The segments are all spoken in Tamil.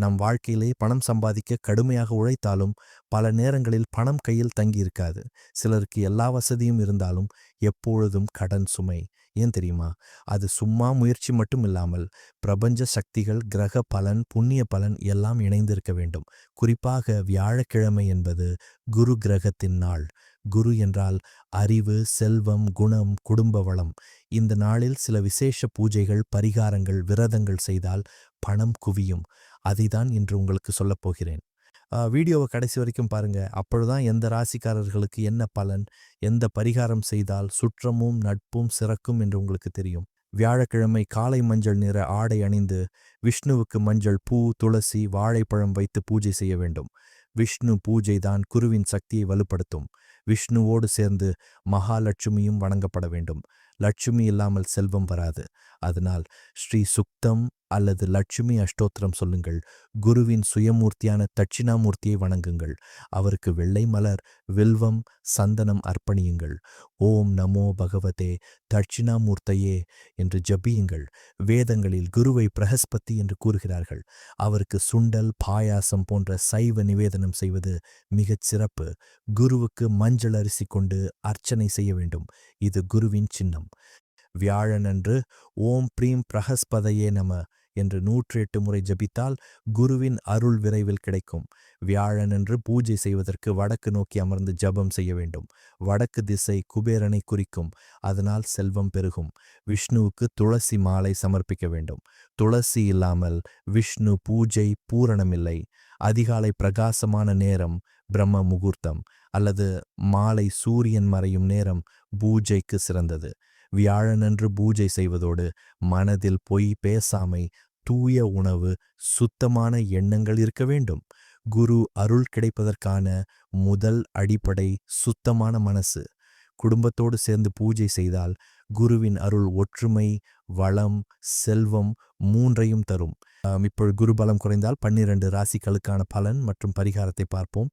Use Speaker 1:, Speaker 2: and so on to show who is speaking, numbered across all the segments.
Speaker 1: நம் வாழ்க்கையிலே பணம் சம்பாதிக்க கடுமையாக உழைத்தாலும் பல நேரங்களில் பணம் கையில் தங்கியிருக்காது. சிலருக்கு எல்லா வசதியும் இருந்தாலும் எப்பொழுதும் கடன் சுமை. ஏன் தெரியுமா? அது சும்மா முயற்சி மட்டும் இல்லாமல் பிரபஞ்ச சக்திகள், கிரக பலன், புண்ணிய பலன் எல்லாம் இணைந்திருக்க வேண்டும். குறிப்பாக வியாழக்கிழமை என்பது குரு கிரகத்தின் நாள். குரு என்றால் அறிவு, செல்வம், குணம், குடும்ப வளம். இந்த நாளில் சில விசேஷ பூஜைகள், பரிகாரங்கள், விரதங்கள் செய்தால் பணம் குவியும். அதைதான் இன்று உங்களுக்கு சொல்லப் போகிறேன். வீடியோவை கடைசி வரைக்கும் பாருங்க. அப்பொழுதுதான் எந்த ராசிக்காரர்களுக்கு என்ன பலன், எந்த பரிகாரம் செய்தால் சுற்றமும் நட்பும் சிறக்கும் என்று உங்களுக்கு தெரியும். வியாழக்கிழமை காலை மஞ்சள் நிற ஆடை அணிந்து விஷ்ணுவுக்கு மஞ்சள் பூ, துளசி, வாழைப்பழம் வைத்து பூஜை செய்ய வேண்டும். விஷ்ணு பூஜை தான் குருவின் சக்தியை வலுப்படுத்தும். விஷ்ணுவோடு சேர்ந்து மகாலட்சுமியும் வணங்கப்பட வேண்டும். லட்சுமி இல்லாமல் செல்வம் வராது. அதனால் ஸ்ரீ சுக்தம் அல்லது லட்சுமி அஷ்டோத்திரம் சொல்லுங்கள். குருவின் சுயமூர்த்தியான தட்சிணாமூர்த்தியை வணங்குங்கள். அவருக்கு வெள்ளை மலர், வில்வம், சந்தனம் அர்ப்பணியுங்கள். ஓம் நமோ பகவதே தட்சிணாமூர்த்தையே என்று ஜபியுங்கள். வேதங்களில் குருவை பிரகஸ்பதி என்று கூறுகிறார்கள். அவருக்கு சுண்டல், பாயாசம் போன்ற சைவ நிவேதனம் செய்வது மிகச் சிறப்பு. குருவுக்கு மஞ்சள் அரிசி கொண்டு அர்ச்சனை செய்ய வேண்டும். இது குருவின் சின்னம். வியாழனன்று ஓம் ப்ரீம் பிரகஸ்பதையே நம என்று 108 முறை ஜபித்தால் குருவின் அருள் விரைவில் கிடைக்கும். வியாழனன்று பூஜை செய்வதற்கு வடக்கு நோக்கி அமர்ந்து ஜபம் செய்ய வேண்டும். வடக்கு திசை குபேரனை குறிக்கும். அதனால் செல்வம் பெருகும். விஷ்ணுவுக்கு துளசி மாலை சமர்ப்பிக்க வேண்டும். துளசி இல்லாமல் விஷ்ணு பூஜை பூரணமில்லை. அதிகாலை பிரகாசமான நேரம் பிரம்ம முகூர்த்தம் அல்லது மாலை சூரியன் மறையும் நேரம் பூஜைக்கு சிறந்தது. வியாழனன்று பூஜை செய்வதோடு மனதில் பொய் பேசாமை, தூய உணவு, சுத்தமான எண்ணங்கள் இருக்க வேண்டும். குரு அருள் கிடைப்பதற்கான முதல் அடிப்படை சுத்தமான மனசு. குடும்பத்தோடு சேர்ந்து பூஜை செய்தால் குருவின் அருள் ஒற்றுமை, வளம், செல்வம் மூன்றையும் தரும். இப்பொழுது குரு பலம் குறைந்தால் 12 ராசிகளுக்கான பலன் மற்றும் பரிகாரத்தை பார்ப்போம்.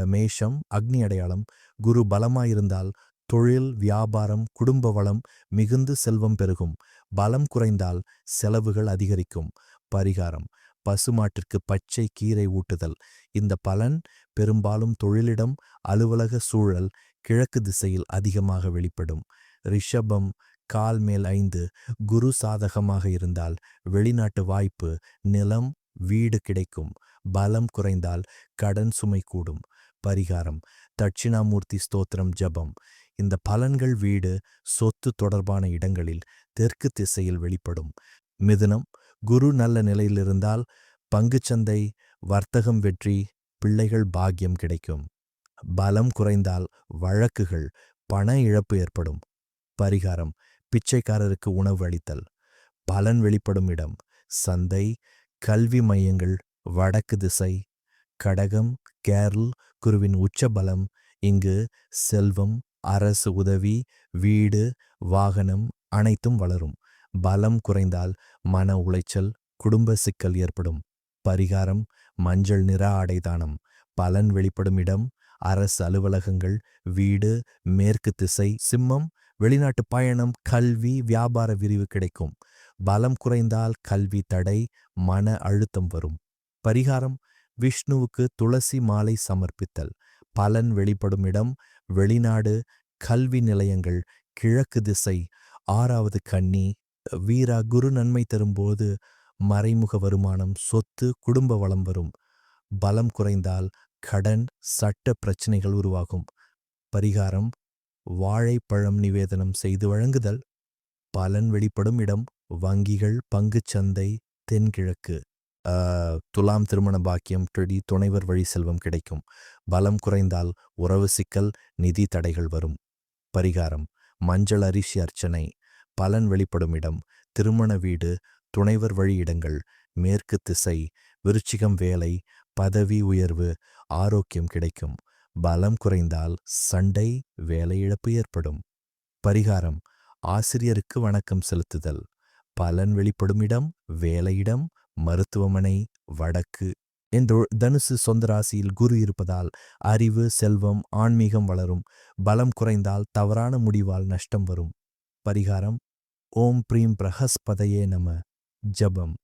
Speaker 1: மேஷம் அக்னி அடையாளம். குரு பலமாயிருந்தால் தொழில், வியாபாரம், குடும்ப வளம் மிகுந்து செல்வம் பெருகும். பலம் குறைந்தால் செலவுகள் அதிகரிக்கும். பரிகாரம்: பசுமாட்டிற்கு பச்சை கீரை ஊட்டுதல். இந்த பலன் பெரும்பாலும் தொழிலிடம், அலுவலக சூழல், கிழக்கு திசையில் அதிகமாக வெளிப்படும். ரிஷபம் கால் மேல் 5 குரு சாதகமாக இருந்தால் வெளிநாட்டு வாய்ப்பு, நிலம், வீடு கிடைக்கும். பலம் குறைந்தால் கடன் சுமை கூடும். பரிகாரம்: தட்சிணாமூர்த்தி ஸ்தோத்திரம் ஜபம். இந்த பலன்கள் வீடு, சொத்து தொடர்பான இடங்களில் தெற்கு திசையில் வெளிப்படும். மிதுனம் குரு நல்ல நிலையில் இருந்தால் பங்குச்சந்தை, வர்த்தகம் வெற்றி, பிள்ளைகள் பாக்கியம் கிடைக்கும். பலம் குறைந்தால் வழக்குகள், பண இழப்பு ஏற்படும். பரிகாரம்: பிச்சைக்காரருக்கு உணவு அளித்தல். பலன் வெளிப்படும் இடம் சந்தை, கல்வி மையங்கள், வடக்கு திசை. கடகம் கேரள் குருவின் உச்ச பலம். இங்கு செல்வம், அரசு உதவி, வீடு, வாகனம் அனைத்தும் வளரும். பலம் குறைந்தால் மன உளைச்சல், குடும்ப சிக்கல் ஏற்படும். பரிகாரம்: மஞ்சள் நிற ஆடை தானம். பலன் வெளிப்படும் இடம் அரசு அலுவலகங்கள், வீடு, மேற்கு திசை. சிம்மம் வெளிநாட்டு பயணம், கல்வி, வியாபார விரிவு கிடைக்கும். பலம் குறைந்தால் கல்வி தடை, மன அழுத்தம் வரும். பரிகாரம்: விஷ்ணுவுக்கு துளசி மாலை சமர்ப்பித்தல். பலன் வெளிப்படும் இடம் வெளிநாடு, கல்வி நிலையங்கள், கிழக்கு திசை. 6வது கன்னி. வீரா குரு நன்மை தரும்போது மறைமுக வருமானம், சொத்து, குடும்ப வளம் வரும். பலம் குறைந்தால் கடன், சட்ட பிரச்சனைகள் உருவாகும். பரிகாரம்: வாழைப்பழம் நிவேதனம் செய்து வழங்குதல். பலன் வெளிப்படும் இடம் வங்கிகள், பங்குச்சந்தை, தென்கிழக்கு. துலாம் திருமண பாக்கியம், துணைவர் வழி செல்வம் கிடைக்கும். பலம் குறைந்தால் உறவு சிக்கல், நிதி தடைகள் வரும். பரிகாரம்: மஞ்சள் அரிசி அர்ச்சனை. பலன் வெளிப்படும் இடம் திருமண வீடு, துணைவர் வழி இடங்கள், மேற்கு திசை. விருச்சிகம் வேலை, பதவி உயர்வு, ஆரோக்கியம் கிடைக்கும். பலம் குறைந்தால் சண்டை, வேலை இழப்பு ஏற்படும். பரிகாரம்: ஆசிரியருக்கு வணக்கம் செலுத்துதல். பலன் வெளிப்படும் இடம் வேலையிடம், மருத்துவமனை, வடக்கு. தனுசு சொந்த ராசியில் குரு இருப்பதால் அறிவு, செல்வம், ஆன்மீகம் வளரும். பலம் குறைந்தால் தவறான முடிவால் நஷ்டம் வரும். பரிகாரம்: ஓம் ப்ரீம் பிரகஸ்பதையே நம ஜபம்.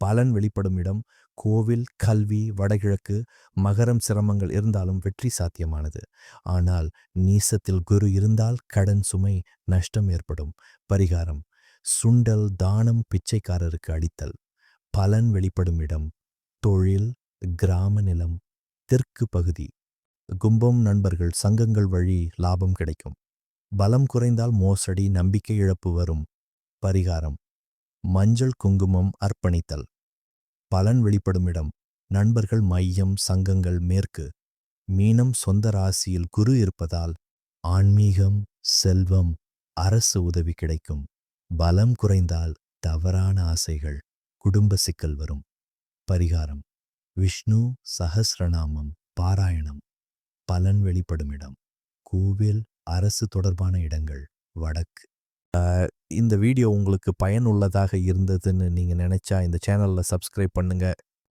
Speaker 1: பலன் வெளிப்படும் இடம் கோவில், கல்வி, வடகிழக்கு, மகரம் சிரமங்கள் இருந்தாலும் வெற்றி சாத்தியமானது. ஆனால் நீசத்தில் குரு இருந்தால் கடன் சுமை, நஷ்டம் ஏற்படும். பரிகாரம்: சுண்டல், தானம், பிச்சைக்காரருக்கு அளித்தல். பலன் வெளிப்படும் இடம்: தொழில், கிராம நிலம், தெற்கு பகுதி. கும்பம் நண்பர்கள் சங்கங்கள் வழி லாபம் கிடைக்கும். பலம் குறைந்தால் மோசடி, நம்பிக்கை இழப்பு வரும். பரிகாரம்: மஞ்சள் குங்குமம் அர்ப்பணித்தல். பலன் வெளிப்படும் இடம்: நண்பர்கள் மையம், சங்கங்கள் மேற்கு. மீனம் சொந்த ராசியில் குரு இருப்பதால் ஆன்மீகம், செல்வம், அரசு உதவி கிடைக்கும். பலம் குறைந்தால் தவறான ஆசைகள், குடும்ப சிக்கல் வரும். பரிகாரம்: விஷ்ணு சஹஸ்ரநாமம் பாராயணம். பலன் வெளிப்படும் இடம்: கோவில், அரசு தொடர்பான இடங்கள், வடக்கு. இந்த வீடியோ உங்களுக்கு பயனுள்ளதாக இருந்ததுன்னு நீங்க நினைச்சா இந்த சேனல்ல சப்ஸ்கிரைப் பண்ணுங்க.